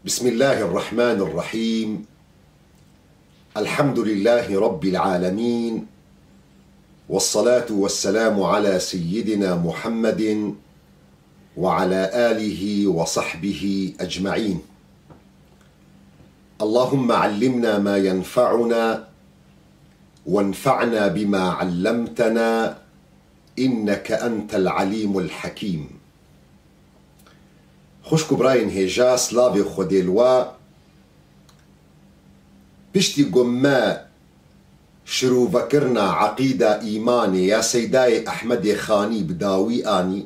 بسم الله الرحمن الرحيم. الحمد لله رب العالمين، والصلاة والسلام على سيدنا محمد وعلى آله وصحبه أجمعين. اللهم علمنا ما ينفعنا وانفعنا بما علمتنا إنك أنت العليم الحكيم. خوشكو براين هيجا سلافي خوديلوا بشتي قمّا شروع فكرنا عقيدة إيماني يا سيداي أحمد خاني بداوي آني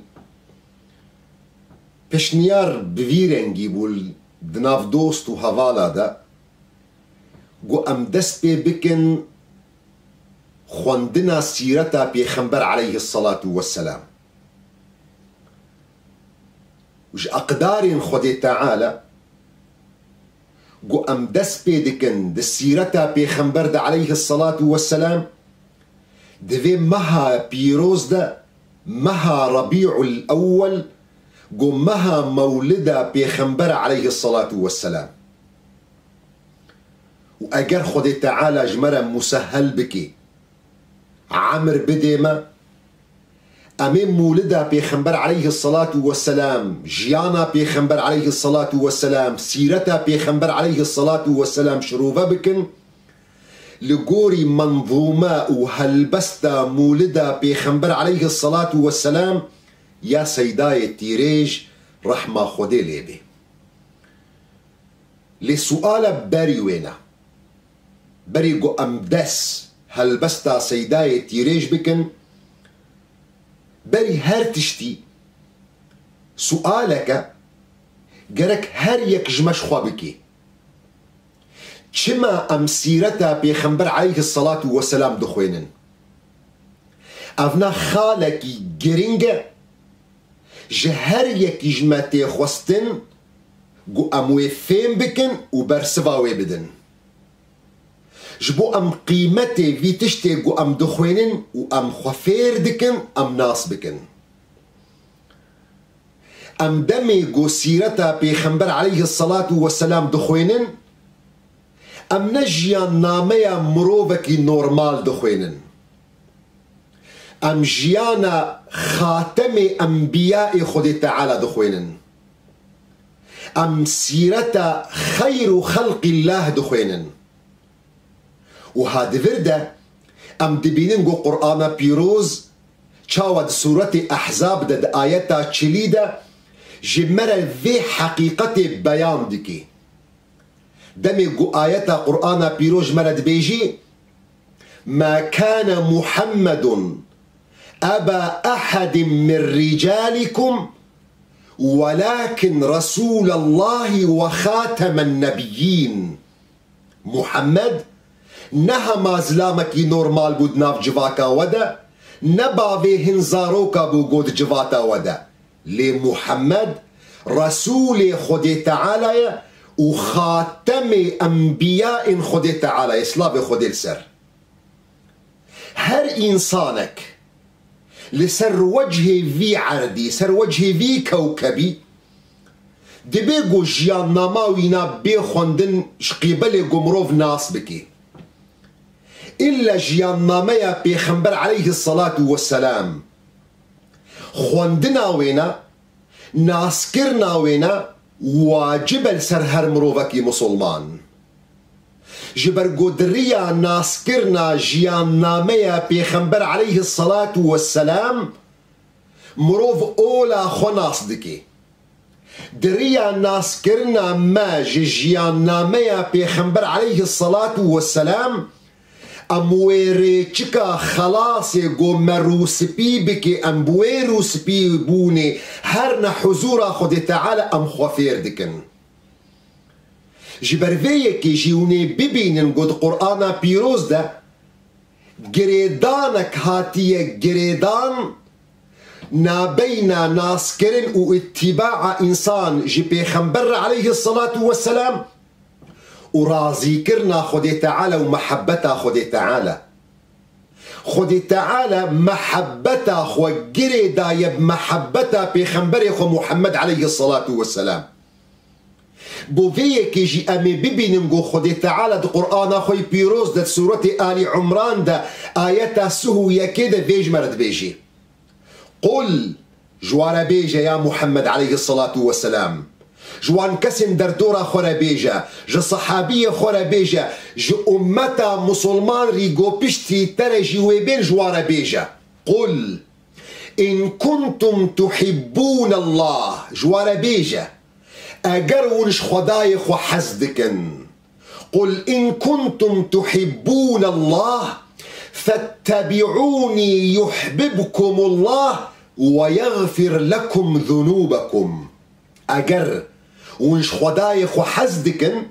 بشنيار بفيرنجي بول دناف دوست وهوالا دا قو أم دست بكن خوندنا سيرتا بيخنبر عليه الصلاة والسلام وش أقدار خدي تعالى قو أم دس بيدكن دسيرتا بيخنبر دا عليه الصلاة والسلام دفي مها بيروز دا مها ربيع الأول قو مها مولدا بيخنبر عليه الصلاة والسلام. وأجر خدي تعالى جمرة مسهل بكي عمر بديما أمين مولدا بيخنبر عليه الصلاة والسلام، جيانا بيخنبر عليه الصلاة والسلام، سيرتا بيخنبر عليه الصلاة والسلام شروفا بكن لقوري منظومة وهلبستا مولدا بيخنبر عليه الصلاة والسلام يا سيداي التيريج رحمة خدي ليبي. لسؤال باري وينا باري قو أمدس هلبستا سيداي التيريج بكن بري هر تشتي سؤالك جرك هر يك جمش خوابكي چما ام سيرتا بيخنبر عليه الصلاة والسلام دخوينن افنا خالكي جرينجا جهر يك جمتي خوستن قو اموي فين بكن وبرسفاوي بدن جبو ام قيمتي في تشتي قو ام دخوينن و ام خفير دكن ام ناس بكن ام دمي قو سيرتا بيخنبر عليه الصلاة والسلام دخوينن ام نجيان ناميا مروفكي نورمال دخوينن ام جيانا خاتمي انبياء خدي تعالى دخوينن ام سيرتا خير خلق الله دخوينن وهذا فرده ام دبينن قو قرآن بيروز چاود سورة احزاب دد آياتا چليدة جمرا في حقيقة بيان دكي دمي قو آياتا قرآن بيروز مرد بيجي ما كان محمد أبا أحد من رجالكم ولكن رسول الله وخاتم النبيين. محمد نها مازلامكي نورمال بود ناف جواكا ودا نباوي هنزاروكا بو قود جواتا ودا لمحمد رسول خدي تعالى وخاتم انبياء خدي تعالى اسلام خدي السر. هر انسانك لسر وجهي في عردي سر وجهي في كوكبي دبيقو جيان ناماوينا بيخوندن شقيبالي قمروف ناس بكي إلا جيان ناميا بيخنبر عليه الصلاة والسلام خوندنا وينا ناسكرنا وينا واجب السر هر مروفكي مسلمان جبر قدريا ناسكرنا جيان ناميا بيخنبر عليه الصلاة والسلام مروف أولا خناس دكي دريا ناسكرنا ما جيان ناميا بيخنبر عليه الصلاة والسلام امويري چكا خلاصي قو مروسبي بكي امبويرو سبي بوني هرنا حضورا خدي تعالى ام خوفير دكن جبرفيكي جيوني ببينن قد قرآن بيروز ده جريدانك هاتيه جريدان نابينا ناسكرن و اتباع انسان جي بيخنبر عليه الصلاة والسلام ورازي كرنا خدي تعالى ومحبتا خدي تعالى خدي تعالى محبتا خو جري دايب محبتا بيخنبري خو محمد عليه الصلاة والسلام بو فيكي جي أمي ببيننگو خدي تعالى دا قرآن خوي بيروز دا سورة آل عمران دا آياتا سهو يكيدا فيج مرد بيجي قل جوار بيجا يا محمد عليه الصلاة والسلام جوان كسم دردورا خورا بيجا جا صحابية خورا بيجا جا أمتا مسلمان ريقو بشتي ترجي ويبين جوار بيجا قل إن كنتم تحبون الله جوار بيجا أجرونش خدايخ وحزدكن قل إن كنتم تحبون الله فاتبعوني يحببكم الله ويغفر لكم ذنوبكم. أجر ونش خدايخ وحزدكن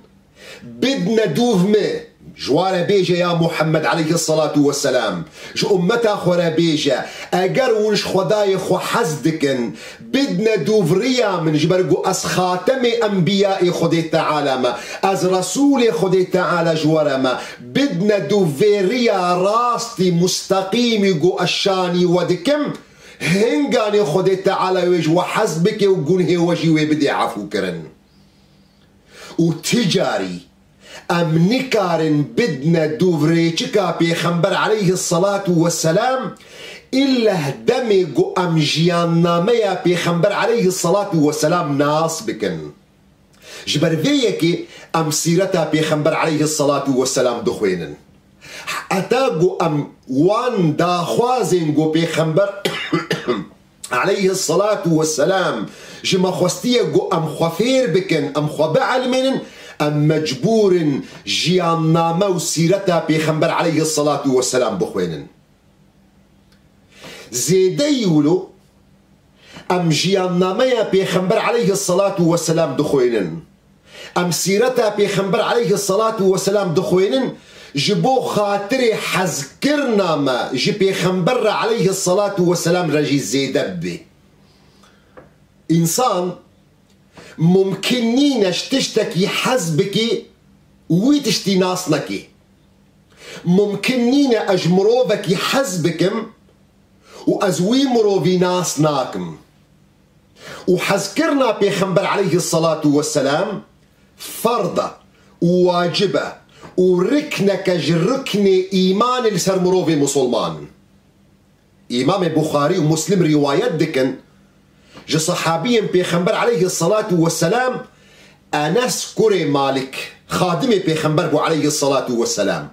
بدنا دوف مي جوار بيجا يا محمد عليه الصلاة والسلام جو أمتا خورا بيجا أجر ونش خدايخ وحزدكن بدنا دوفريا من جبرقو أس خاتم أنبياء خدي تعالى ما أز رسول خدي تعالى جوارا ما بدنا دوفريا راستي مستقيم جو أشاني ودكم هنگاني خدي تعالى ويج وحزبك وقونه وجي وبدي عفو كرن وتجاري أم نكارن بدنا دوفريتشكا بيخنبر عليه الصلاة والسلام إلا دمجو أم جيانا ميا بيخنبر عليه الصلاة والسلام ناس بكن جبر فيكي أم سيرتا بيخنبر عليه الصلاة والسلام دخوينن أتاقو أم وان داخوازنجو بيخنبر عليه الصلاة والسلام جما خوستيقو أم خفير بكن أم خبعل منن أم مجبور جيانا مو سيرتا بيخنبر عليه الصلاة والسلام بخوينن زيدي يولو أم جيانا ميا بيخنبر عليه الصلاة والسلام دخوينن أم سيرتا بيخنبر عليه الصلاة والسلام دخوينن جبو خاطري حذكرنا ما جي بيخنبر عليه الصلاة والسلام رجي زيدبي إنسان ممكنينش تشتكي حزبكي ويتشتي ناسنكي ممكنين أجمروفكي حزبكم وأزوي مروفي ناسناكم وحذكرنا بيخنبر عليه الصلاة والسلام فرضة وواجبة وركنك جركن إيمان لسر مروفي مسلمان إمام البخاري ومسلم روايات دكن جا صحابي بيخنبر عليه الصلاة والسلام أنس كوري مالك خادم بيخنبر عليه الصلاة والسلام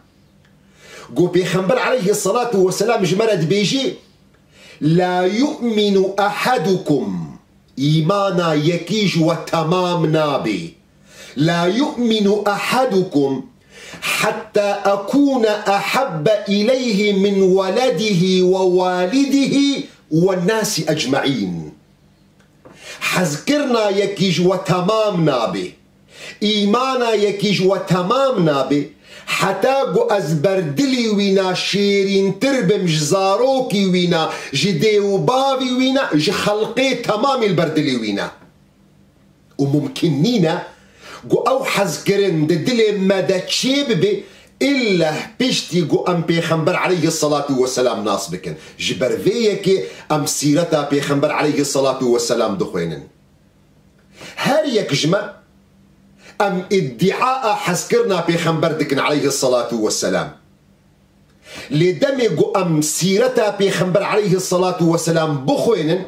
قو بيخنبر عليه الصلاة والسلام جمرد بيجي لا يؤمن أحدكم إيمانا يكيج وتمام نابي لا يؤمن أحدكم حتى أكون أحب إليه من ولده ووالده والناس أجمعين حذكرنا يكيج وتمام نابي إيمانا يكيج وتمام نابي حتى قو أزبردلي وينا شيرين تربم جزاروكي وينا جديو بابي وينا جخلقي تمام البردلي وينا وممكنينا قو أو حذكرن دلي مدى تشيب بي إلا بيشتي قو أم بيخنبر عليه الصلاة والسلام ناصبكن جبر فيكي أم سيرتا بيخنبر عليه الصلاة والسلام دخوينن هل يكجمع أم ادعاء حذكرنا بيخنبر دكن عليه الصلاة والسلام لدمي قو أم سيرتا بيخنبر عليه الصلاة والسلام بخوينن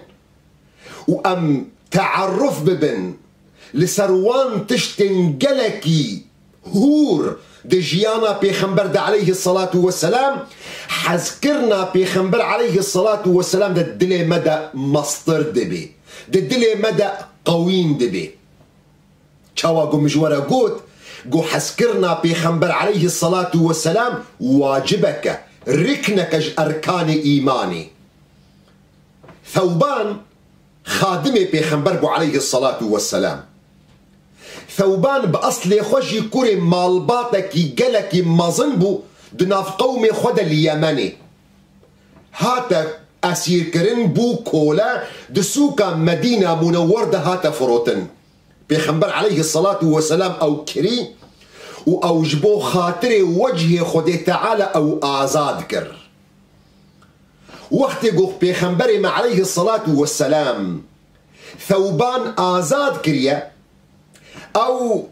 وأم تعرف ببن لسروان تشتنجلكي هور دجيانا بيخنبر دا عليه الصلاة والسلام حذكرنا بيخنبر عليه الصلاة والسلام دا دلي مدى مصدر دبي دا دلي مدى قوين دبي شاوا قو مجورا قوت قو حذكرنا بيخنبر عليه الصلاة والسلام واجبك ركنك أركان إيماني ثوبان خادمي بيخنبر عليه الصلاة والسلام ثوبان بأصل خوشي كوري مالباتكي جلكي مازنبو دناف قومي خود اليمني هاتا أسير كرن بو كولا دسوكا مدينة منوردة هاتا فروتن بيخنبر عليه الصلاة والسلام أو كري أو جبو خاطري وجهي خودي تعالى أو آزاد كر وقت قوخ بيخنبري مع عليه الصلاة والسلام ثوبان آزاد كريا أو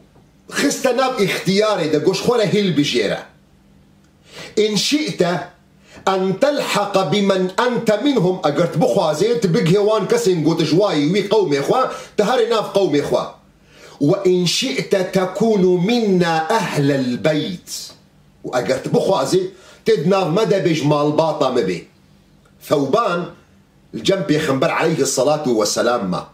خستناب اختياري دا قوش خورا هيل بجيرة إن شئت أن تلحق بمن أنت منهم أقرت بخوازي تبقى هوان كسن قوت جواي وي قومي إخوة تهاري ناف قومي إخوة وإن شئت تكون منا أهل البيت وأقرت بخوازي تدناف مدى بجمال باطا مبي ثوبان الجنب يخنبر عليه الصلاة والسلام ما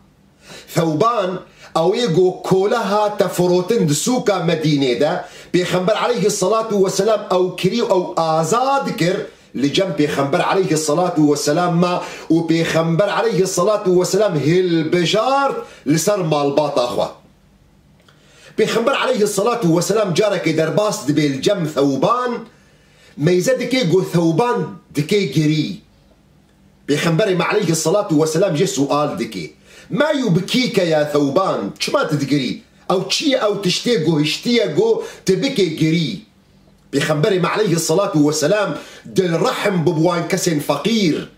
ثوبان أو يقو كلها تفروتن دسوكا مدينة دا بيخنبر عليه الصلاة والسلام أو كريو أو آزاد كر لجنب بيخنبر عليه الصلاة والسلام ما وبيخنبر عليه الصلاة والسلام هل بجار لسر مال باطا أخوة بيخنبر عليه الصلاة والسلام جارك درباس دبي الجم ثوبان ما يزدك يقو ثوبان دكي جري بيخنبر عليه الصلاة والسلام جي سؤال دكي ما يبكيك يا ثوبان شما تدقري أو تشي أو تشتيقو هشتيقو تبكي جري بيخنبر عليه الصلاة والسلام دل رحم ببوان كسن فقير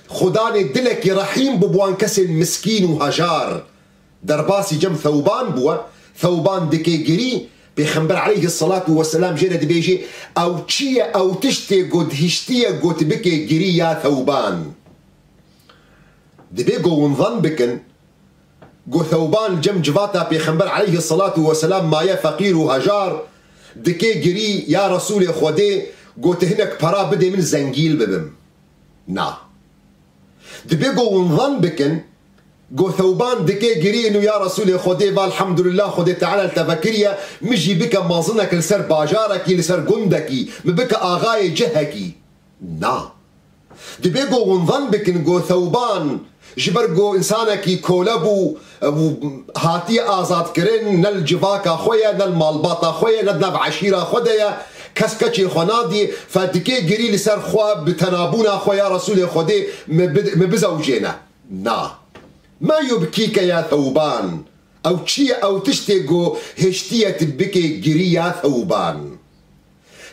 خداني دلك رحيم ببوان كسن مسكين وهجار درباسي جم ثوبان بوا ثوبان دكي جري بيخنبر عليه الصلاة والسلام جينا بيجي أو تشي أو تشتيقو هشتيقو تبكي جري يا ثوبان دبيقو ونظن بكن قو ثوبان جم جفاتا بيخنبر عليه الصلاة والسلام ما يا فقير وهجار دكي جري يا رسول خودي قو تهنك برا بدي من زنجيل ببم نا دبيقو ونظن بكن قو ثوبان دكي جري انو يا رسول خودي والحمد لله خودي تعالى التفكرية مجي بك مازنك لسر باجاركي لسر قندكي مبك آغاي جهكي نا دبيقو ونظن بكن قو ثوبان جبرقو إنسانكي كولبو هاتي آزاد كرين نل جفاكا خويا نل مالباطا خويا ندنب عشيرة خوديا كسكتشي خنادي فدكي جري لسر خوا بتنابونا خويا رسول خودي مبزوجينا نا ما يبكيك يا ثوبان أو تشي أو تشتيقو هشتية تبكي جري يا ثوبان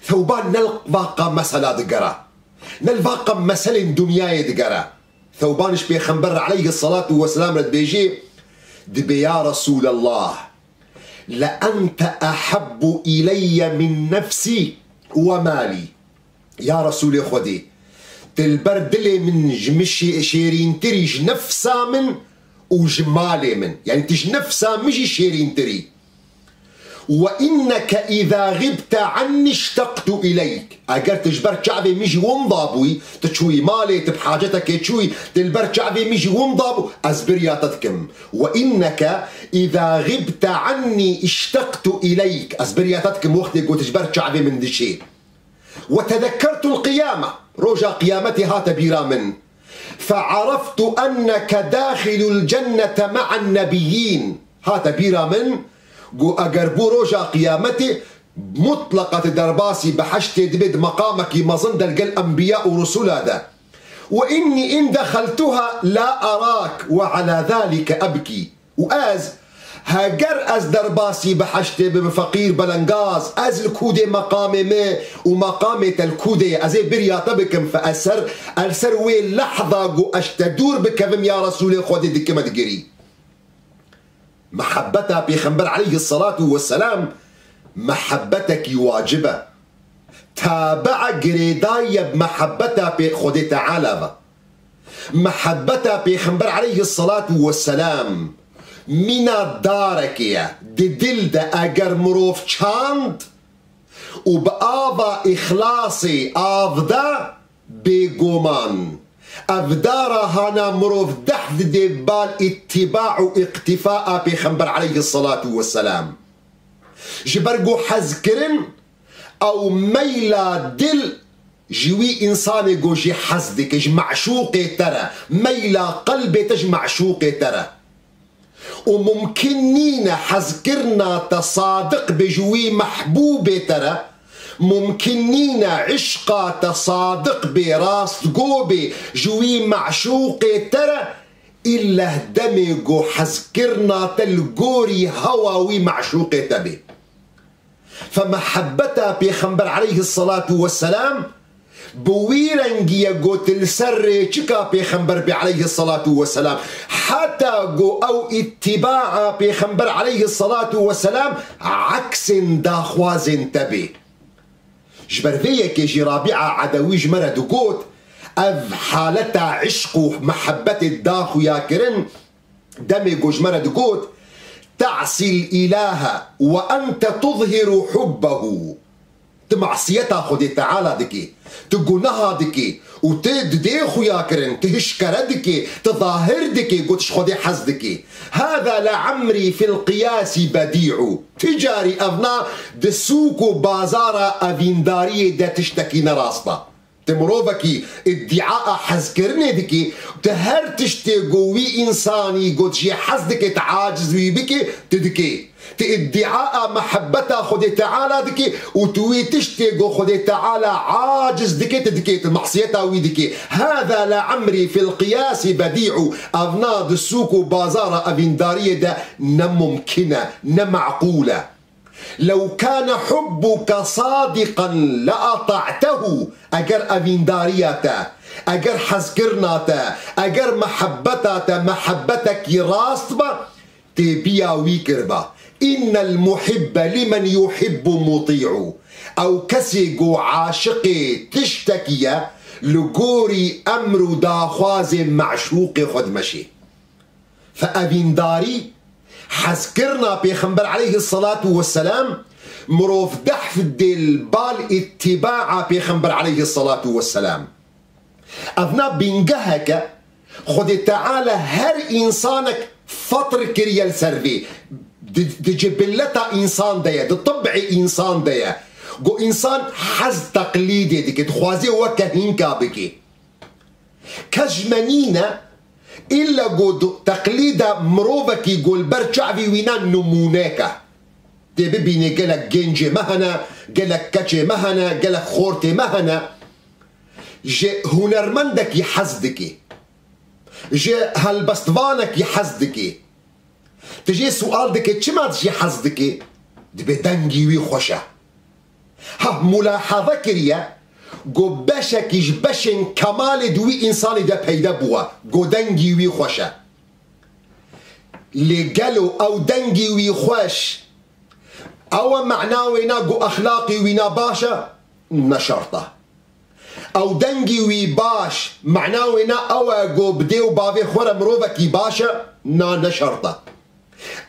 ثوبان نلقى مسألة دقرا نلقى مسألة دنيا دقرا ثوبانش بيخنبر عليه الصلاة والسلام رد بيجي دبي يا رسول الله لأنت أحب إلي من نفسي ومالي يا رسول خدي تلبرد لي من جمشي شيرين تريج نفسا من وجمالي من يعني تج نفسا مجي شيرين تري وإنك إذا غبت عني اشتقت إليك أجر تجبر شعبي ميجي ومضابوي تشوي مالي تبحاجتك تشوي تلبر شعبي ميجي ومضابو أزبر يا تذكم وإنك إذا غبت عني اشتقت إليك أزبر يا تذكم وقت يقول تجبر شعبي من دي شيء وتذكرت القيامة رجع قيامتي هات بيرا من فعرفت أنك داخل الجنة مع النبيين هات بيرا من قو أقربو روجا قيامتي مطلقة درباسي بحشتي دبد مقامك مظن دلق الأنبياء ورسول هذا وإني إن دخلتها لا أراك وعلى ذلك أبكي وآز هاجر أز درباسي بحشتي بفقير بلنغاز أز الكودي مقامي ما ومقامي الكودي أزي برياتا بكم فأسر أرسر وين لحظة قو أشتدور بكم يا رسول خودي دي كما تقري محبتها بيخنبر عليه الصلاة والسلام محبتك واجبة تابع قريداية بمحبتها بخدي تعالى محبتها بيخنبر عليه الصلاة والسلام من دارك يا دي دلدة أجر مروف شاند وبآضا إخلاصي آفدا بيقومان أفدارا هانا مروف دحذ ديبال اتباع واقتفاء بيخنبر عليه الصلاة والسلام جبرقو حزكرن أو ميلا دل جوي إنساني جي حزدك جي معشوقي ترى ميلا قلبي تج معشوقي ترى وممكنين حزكرنا تصادق بجوي محبوبي ترى ممكنين عشقا تصادق براس قوبي جوي معشوقي ترى إلا دمجو حزكرنا تلقوري هواوي معشوقي تبي فمحبتها بيخنبر عليه الصلاة والسلام بويرنجي قوت السر چكا پیغمبر بي عليه الصلاة والسلام حتى قو او اتباع پیغمبر عليه الصلاة والسلام عكس داخواز تبي جبر فيك جي رابعة عدوي جمرة قوت اف حالتا عشق ومحبة الداخو يا كرن دمي جمرة قوت تعصي الإله وأنت تظهر حبه تمعصيتها خدي تعالى دكي تقولها دكي وتد ديخو يا كرن تهشكر دكي تظاهر دكي قلتش خدي حز دكي هذا لعمري في القياس بديع تجاري أبنا دسوكو بازارة أفيندارية دا تشتكي نراسطة تمروفكي ادعاء حزكرني دكي تهر تشتي قوي إنساني قلت شي حزدك تعاجز بكي تدكي ادعاء محبتها خدي تعالى دكي وتوي تشتي قو خدي تعالى عاجز دكي تدكي المعصيتها ويدكي هذا لعمري في القياس بديع أفناد السوق وبازار أفندارية دا نممكنة نمعقولة لو كان حبك صادقا لأطعته أجر أفنداريته أجر حزكرناته أجر محبتك يراستبا تبيا ويكربا إن المحب لمن يحب مطيع أو كسيقو عاشقي تشتكي لقوري أمر داخواز معشوق خد مشي فأفنداري حذكرنا بيخنبر عليه الصلاة والسلام مروف دحف الدل بال اتباع بيخنبر عليه الصلاة والسلام أذنا بينجهك خد تعالى هر إنسانك فطر كريال سرفي دي جبلتا إنسان ديا دي طبعي إنسان ديا قو إنسان حز تقليدي ديكي تخوازي وكهين كابكي كجمانينا إلا قد تقليدا مروفك يقول برشعبي وينا نمونيكا دي ببيني قالك جنجي مهنا قالك كاتشي مهنا قالك خورتي مهنا جي هنرمندك يحزدكي جي هالبستفانك يحزدكي تجي سؤال دكي چما تجي حزدكي دي بدنجي وي خوشة ها ملاحظة كريا گو بشکیش بشن کمال دوی انسانی دا پیدا بوا گو دنگی وی خوشه لگلو او دنگی وی خوش او معناوینا گو اخلاقی وینا باشا نشرطه او دنگی وی باش معناوینا او گو بدیو باوی خور مروفکی باشا نا نشرطه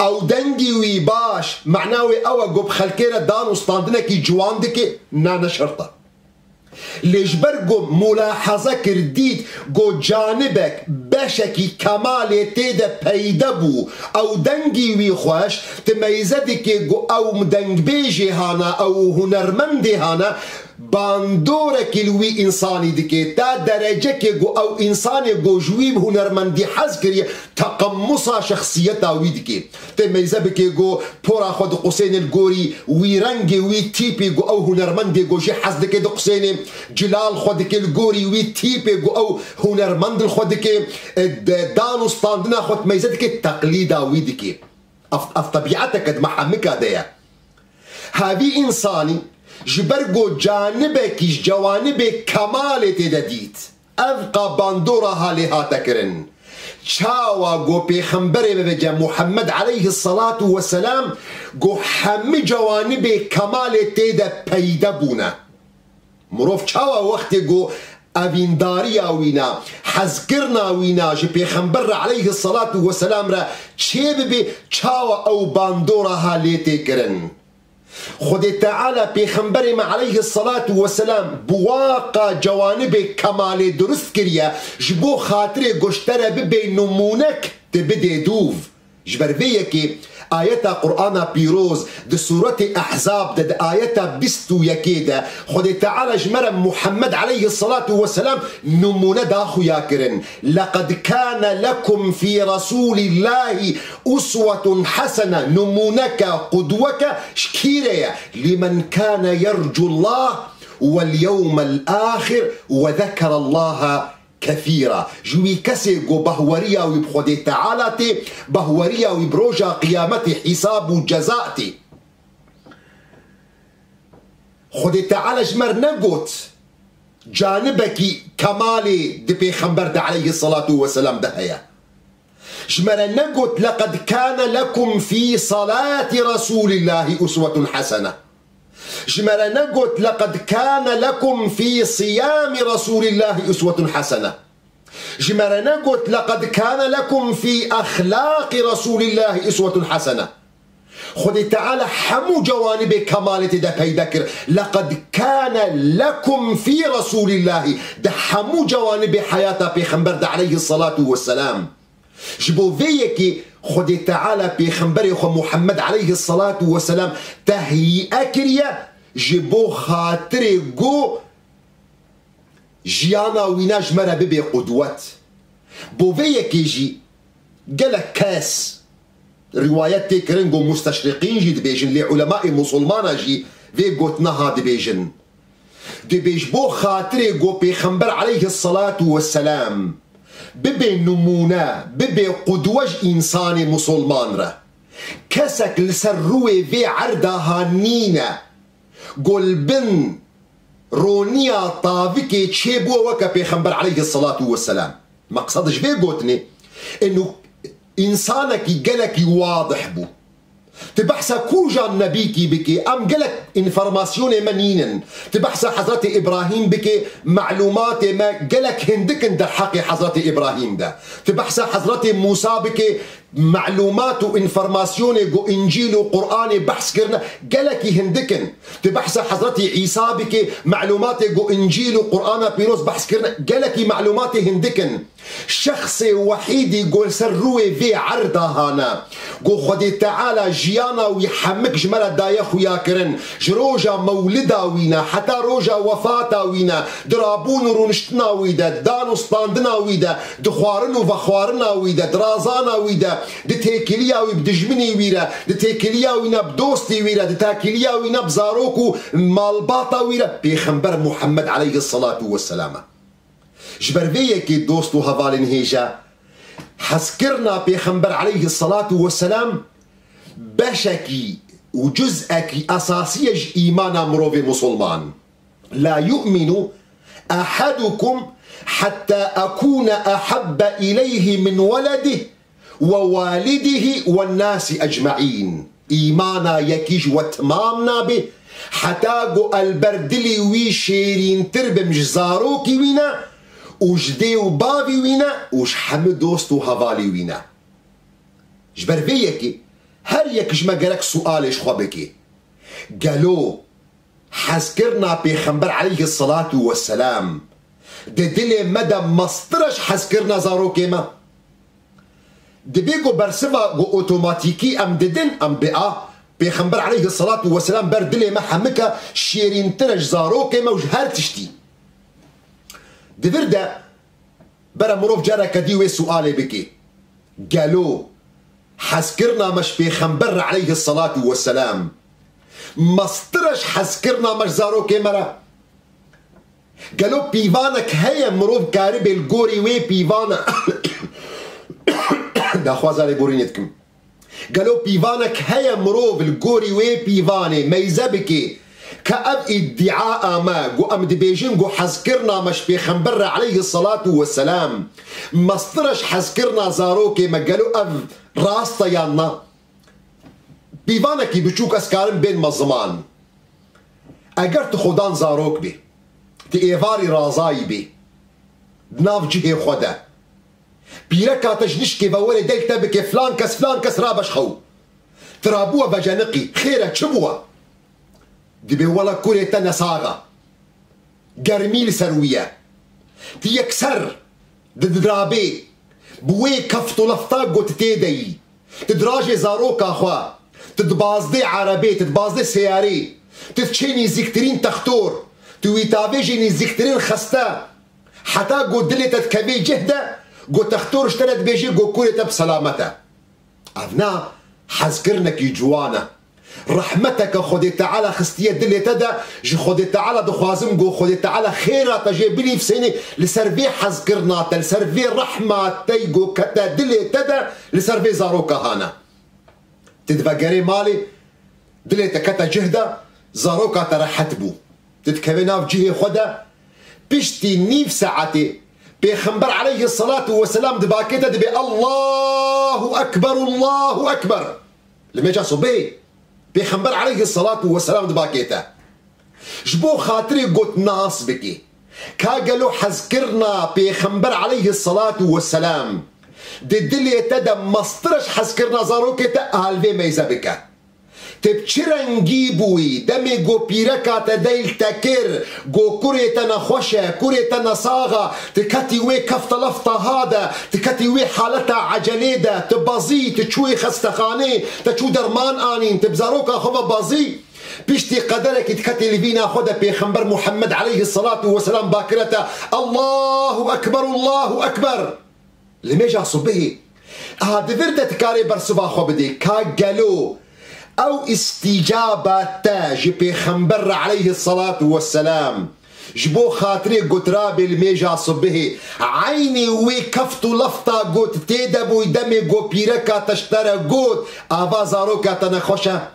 او دنگی وی باش معناوی او گو بخلکینا دان استاندنکی جوان دکی نا نشرطه ليش برقو ملاحظة كرديد قو جانبك بشكي كمال تيدا بيدبو او دنجي ويخوش تميزدك او مدنج بيجي هانا او هنرمندي هانا باندورك الوي انساني دكي تا درجك او انساني جوي هنرمندي حزكري تقمصا شخصيتا ويدكي تميزبك بورا خد قوسين الجوري ويرنجي وي تيبي او هنرمندي جي حزدك قوسين جلال خدك الجوري وي تيبي او هنرمند خدك دانو ستاندنا خد ميزتك تقليدا ويدكي اف طبيعتك محمكا ديا هذه انساني جبرگو جانبكيش جوانب كمال تدديت أذقى باندورها لها تكرن شاوا جو بيخنبري بجا محمد عليه الصلاة والسلام جو حمي جوانب كمال تدا بيدبونا مروف شاوا وقت جو أفينداريا وينا حذكرنا وينا جي بيخنبر عليه الصلاة والسلام را چه ببي شاوا أو باندورها لتكرن خد تعالى بيخنبري ما عليه الصلاة والسلام بواقع جوانب كمال درست كريا جبو خاطري قشترى ببي نمونك تبدي دوف جبر فيكي آيات قرآن بيروز دي سورة أحزاب دي آيات بستو يكيدا خد تعالى جمرا محمد عليه الصلاة والسلام نمونا داخو ياكرن لقد كان لكم في رسول الله أسوة حسنة نمونك قدوك شكيريا لمن كان يرجو الله واليوم الآخر وذكر الله كثيرة جوي كسي جو بهوريا ويبخدي تعالى بهوريا ويبروجا قيامتي حساب وجزاتي خدي تعالى جمر نقوت جانبك كمالي دي بيخمبر دا عليه الصلاة والسلام دهيا جمرا نقول لقد كان لكم في صلاة رسول الله أسوة حسنة جمرا نقول لقد كان لكم في صيام رسول الله أسوة حسنة جمرا نقول لقد كان لكم في أخلاق رسول الله أسوة حسنة خذي تعالى حمو جوانب كمالة ده بيذكر لقد كان لكم في رسول الله ده حمو جوانب حياته بيخمبر ده عليه الصلاة والسلام جبو فيكي خذي تعالى بيخمبر يخو محمد عليه الصلاة والسلام تهي أكريا جبو خاطري جو جيانا ويناج مرة ببي قدوات بو فيكي جي قالك كاس روايات تكرنجو مستشرقين جي دبيجن لعلماء مسلمان جي في قوتناها دبيجن دبيج بو خاطري جو بيخمبر عليه الصلاة والسلام ببي نمونا ببي قدوج إنساني مسلمان را كسك لسروي في عردها نينا قول بن رونيا طافكي تشيبو وكا بيخمبر عليه الصلاة والسلام مقصدش في قوتني انه إنسانك جلك واضح بو تبحث كوجا نبيكي بكي أم جلك إنفرماسيون منين تبحث حضرة إبراهيم بكي معلومات ما جلك هندك عند حق حضرة إبراهيم ده تبحث حضرة موسى بكي معلومات وإنفرماسيون جو إنجيل وقرآن بحث كرنا جلك هندكن تبحث حضرة عيسى بكي معلومات جو إنجيل وقرآن بيروز بحث كرنا جلك معلومات هندكن شخص وحيد يقول سروي في عرضه هانا قو خدي تعالى جيانا ويحمك جمالة دايخو ياكرن جروجا مولدا وينا حتى روجا وفاتا وينا درابون رونشتنا ويدا دانو ستاندنا ويدا دخوارن وفخوارنا ويدا درازانا ويدا دتيكليا ويبدجمني ويرا دتيكليا وينا بدوستي ويرا دتاكليا وينا بزاروكو مالباطا ويرا بيخنبر محمد عليه الصلاة والسلام جبرفيه كي دوستو هفالين هيجا حسكرنا بيخنبر عليه الصلاة والسلام بشكي وجزءكي أساسية إيمانا مروفي مسلمان لا يؤمن أحدكم حتى أكون أحب إليه من ولده ووالده والناس أجمعين إيمانا يكيج وتمامنا به حتى قو البردلي وي شيرين ترب مجزاروكي وينا وجدي وبابي وينا وش حمد دوستو هفالي وينا جبر فيكي هل يكش ما قالك سؤالش خوابكي قالوا حذكرنا بيخنبر عليه الصلاة والسلام دلي مدى مصطرش حذكرنا زارو كيما دبيقو برسفا قو اوتوماتيكي ام ددن ام بقى بيخنبر عليه الصلاة والسلام بردلي ما حمكا شيرين ترش زارو كيما وجهار تشتي دفردا برا مروف جارا كديوي سؤالي بكي قالوا حذكرنا مش بيخنبر عليه الصلاة والسلام مصطرش حذكرنا مش زارو كيمرا قالوا بيفانك هيا مروف كاربي الجوري وي بيفانا دا خوازالي بورينيتكم قالوا بيفانك هيا مروف الجوري وي بيفاني ميزبكي كأب ادعاء ما قو أم دبيجين قو حذكرنا مش بيخنبر عليه الصلاة والسلام مصطرش حذكرنا زاروكي ما قالوا أب راستا يانا بيفانكي بتشوك أسكارن بين مظمان أقرت خودان زاروك بي تيفاري رازاي بي بناف جهي خودا بيركا تجنشكي بولي ديك تبكي فلان كس رابش خو ترابوها بجانقي خيرة تشبوها دبي ولا كوريتا نساغا قرميل سروية تيكسر ددرابي بوي كفتو لفتاق وتتيدي تدراجي زاروكا خوا تدبازدي عربي تدبازدي سياري تتشيني زيكترين تختور تويتافيجيني زيكترين خستا حتى قو دلي تتكبي جهدة قو تختور اشترت بيجي قو كوريتا بسلامتا أفنا حذكرنك جوانا رحمتك خدي تعالى خستيه دلي تدا جي خدي تعالى دخوازم جو خدي تعالى خيرا تجيبني في سيني لسرفي حذكرنا لسرفي رحمة تيجو كتا دلي تدا لسرفي زاروكا هانا تتفقري مالي دلي تكتا جهدا زاروكا ترحت بو تتكبنا في جهي خدا بشتي نيف ساعتي بيخنبر عليه الصلاة والسلام دباكيتا دبي الله أكبر الله أكبر لما جا صبي بيخنبر عليه الصلاة والسلام دباكيتا جبو خاطري قلت ناس بكي كاقلو حذكرنا بيخنبر عليه الصلاة والسلام ددلي تدا مصطرش حذكرنا زاروكيتا أهالفي ميزا بكا تبچرنگی بوی دمی گو پیرکا تدیل تکر گو کوری تنخوشه کوری تنصاغا تکتی وی کفت لفتا هادا تکتی وی حالتا عجلی دا تبازی تچوی خستخانه تچو درمان آنین تبزاروکا خوبا بازی بيشتي قدرك تكتي لفينا خدا بيخنبر محمد عليه الصلاة والسلام باكرتا الله أكبر الله أكبر لميجا صبه هذا فردة تكاري برسبا خبدي كاقلو أو استجابة تاج بيخنبر عليه الصلاة والسلام جبو خاطري قطرابي الميجا صبه عيني وي كفتو لفتا قوت تيدبو دمي قو بيركا تشترى قوت آفازاروكا تنخوشا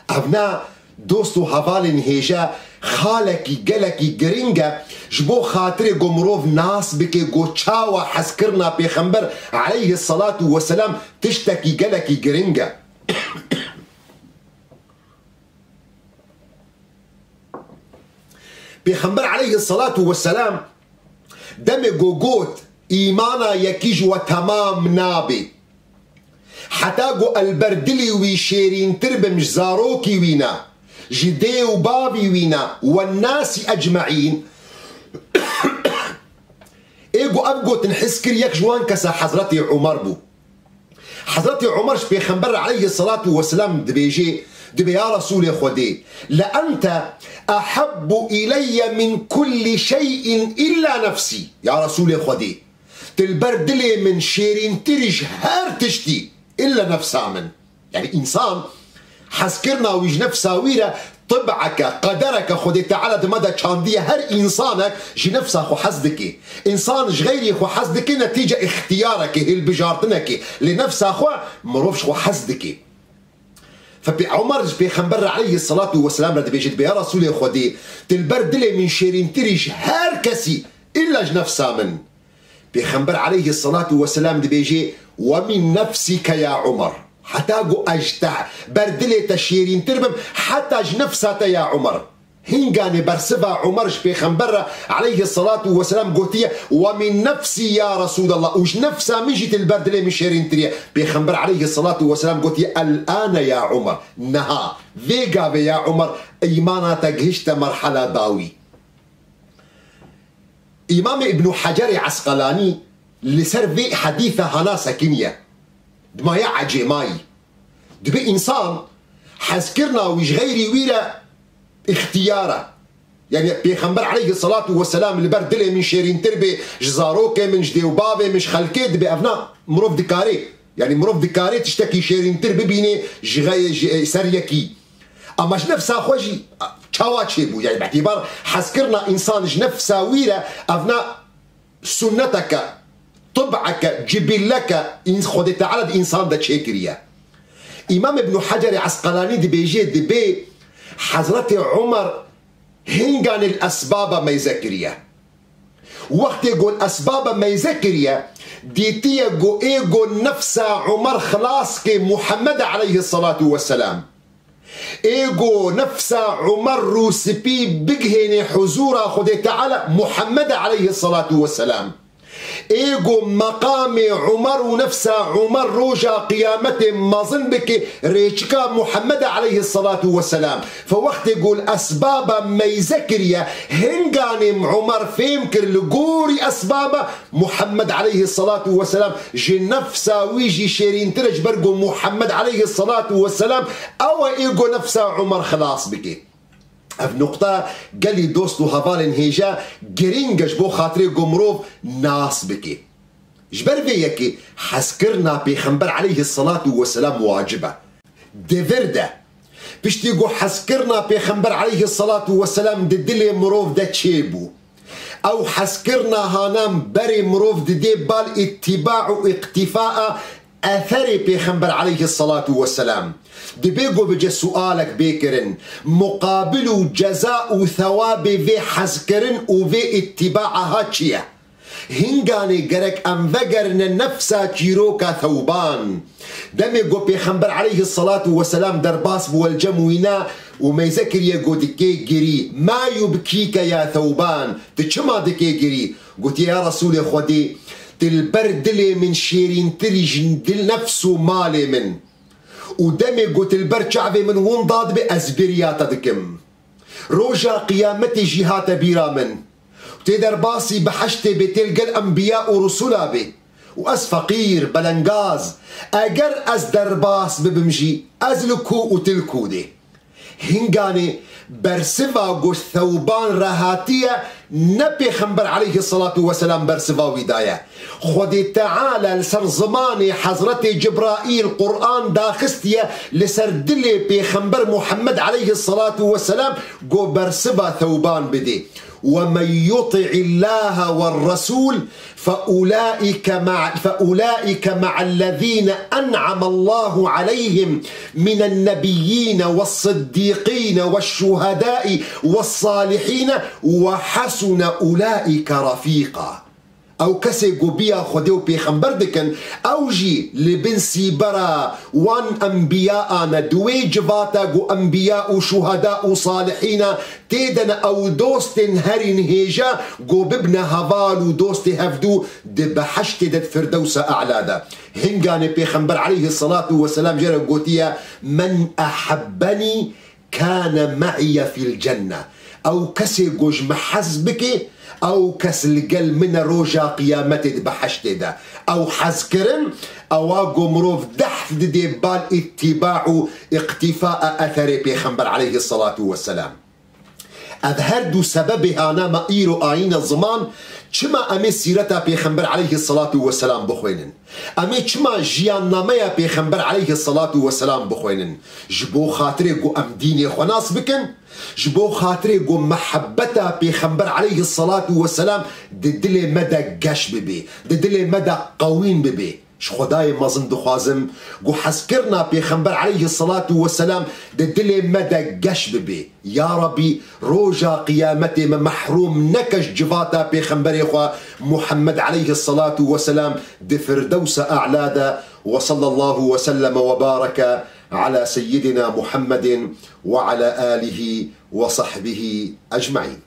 أبناء دوستو هفالين هيجا خالكي قلكي قرنجا جبو خاطري قمروف ناس بكي قو تشاوى حسكرنا بيخنبر عليه الصلاة والسلام تشتكي قلكي قرنجا بيخنبر عليه الصلاة والسلام دمي قوت إيمانا يكيج وتمام نابي حتاقو البردلي ويشيرين تربة مش زاروكي وينا جدي وبابي وينا والناس أجمعين إيقو أبقو تنحس كريك جوان كسا حضرتي عمر بو حضرتي عمر بيخنبر عليه الصلاة والسلام دبيجي دبي يا رسول خدي لأنت أحب إلي من كل شيء إلا نفسي يا رسول خدي تلبردلي من شيرين ترج هار تشتي إلا نفسها من يعني إنسان حسكرنا ويج نفسها ويرا طبعك قدرك خدي تعالى مدى شاندية هر إنسانك جي نفسها خو حسدك إنسان غيري خو حسدك نتيجة اختيارك هي البجارتنك لنفسها خو مروفش خو حسدك فعمر بيخنبر عليه الصلاة والسلام رد بيجد بيا رسول خدي تلبردلي من شيرين تريش هر كسي إلا نفسها من بيخنبر عليه الصلاة والسلام بيجي ومن نفسك يا عمر حتى قو أجتع بردلي تشيرين تربم حتى نفسها يا عمر هنغاني برسبا عمر بيخنبر عليه الصلاة والسلام قوتية ومن نفسي يا رسول الله وش نفسها من جيت البردلي من شيرين تريا بيخنبر عليه الصلاة والسلام قوتية الآن يا عمر نها فيقا يا عمر إيمانا تقهشت مرحلة داوي إمام ابن حجر عسقلاني لسر في حديثة هنا سكينية دمايا عجيماي دبي إنسان حسكرنا ويش غيري ويرا اختياره يعني بيخنبر عليه الصلاة والسلام اللي بردلي من شيرين تربي جزاروكي من جدي وبابي مش خلكي دبي أبناء مروف دكاري يعني مروف دكاري تشتكي شيرين تربي بيني جغي سريكي أما نفسها خوجي تشاواتشيبو يعني باعتبار حسكرنا إنسان نفسها ويرا أبناء سنتك طبعك جبلك إن خدي تعالى إنسان دا تشيكريا إمام ابن حجر عسقلاني دبيجي دبي حضرت عمر هنغان الأسباب ما يذكريا وقت يقول أسباب ما يذكريا ديتي يقول نفسه عمر خلاص كي محمد عليه الصلاة والسلام ايجو نفسه عمر روسبي بجهني حضور خدي تعالى محمد عليه الصلاة والسلام ايجو مقام عمر ونفسه عمر روجا قيامته ما ظن بك ريشكا محمد عليه الصلاة والسلام فوقت يقول أسباب ما يذكريا هنغانم عمر فيمكر لقوري أسباب محمد عليه الصلاة والسلام جي نفسه ويجي شيرين ترج برقو محمد عليه الصلاة والسلام أو ايجو نفسه عمر خلاص بك اف نقطة قال لي دوستو هفالن هيجا جرينجش بو خاطري قمروف ناس بكي جبر فيكي حسكرنا بيخنبر عليه الصلاة والسلام واجبة دفردة بيش تيقو حسكرنا بيخنبر عليه الصلاة والسلام ددلي مروف دا تشيبو او حسكرنا هانام بري مروف ددي بال اتباع واقتفاء اثر پیغمبر عليه الصلاة والسلام دبيقو بجي سؤالك بيكرن مقابل جزاء وثواب في حزكرن وفي اتباعها چيه هنگاني گرك ام وگرن نفسا چيروكا ثوبان دمي قو پیغمبر عليه الصلاة والسلام درباس والجموينا وما يذكر يقول دكي جري ما يبكيك يا ثوبان تشما دكي جري قلت يا رسول خدي تلبرد لي من شيرين تريجن دل نفسه مالي من ودمي قلت البرد شعبي من ونضاد بأزبريات دكم روجا قيامتي جهات بيرا من تقدر باسي بحشتي بتلقى الأنبياء ورسولا بي وأز فقير بلنغاز أجر أز درباس ببمجي أز لكو وتلكو دي هنگاني برسفا قوش ثوبان رهاتية نبي خنبر عليه الصلاة والسلام برسفا وداية خدي تعالى لسر زماني حضرت جبرائيل قرآن داخستية لسر دلي بيخنبر محمد عليه الصلاة والسلام قو برسفا ثوبان بدي ومن يطع الله والرسول فأولئك مع الذين أنعم الله عليهم من النبيين والصديقين والشهداء والصالحين وحسن أولئك رفيقا او كسي قبيا خديو بيخنبر دكن اوجي لبن سيبرا وان انبياء ندوي جفاتا قو انبياء وشهداء وصالحين تيدن او دوستن هرين هيجا قو ببن هفال ودوست هفدو دبحشت دد فردوس اعلادا هنگاني بيخنبر عليه الصلاة والسلام جرى قوتيا من احبني كان معي في الجنة او كسي قوش محزبك او كس القل من روجا قيامتي بحشت دا او حزكرن او قمروف دحث دي بال اتباع اقتفاء اثر بيخنبر عليه الصلاة والسلام اظهردو سببها انا مقيرو اين الزمان چما امي سيرتا بيخنبر عليه الصلاة والسلام بخوينن امي چما جيان ناميا بيخنبر عليه الصلاة والسلام بخوينن جبو خاطري قو ام ديني خناس بكن جبو خاطري قو محبتا بيخنبر عليه الصلاة والسلام ددلي مدى قش ببي ددلي مدى قوين ببي خداي مازن دخوازم قو حسكرنا بيخنبر عليه الصلاة والسلام ددلي مدى قش ببي يا ربي روجا قيامتي من محروم نكش جفاتا بيخنبر إخوة محمد عليه الصلاة والسلام دفردوس أعلادا وصلى الله وسلم وبارك على سيدنا محمد وعلى آله وصحبه أجمعين.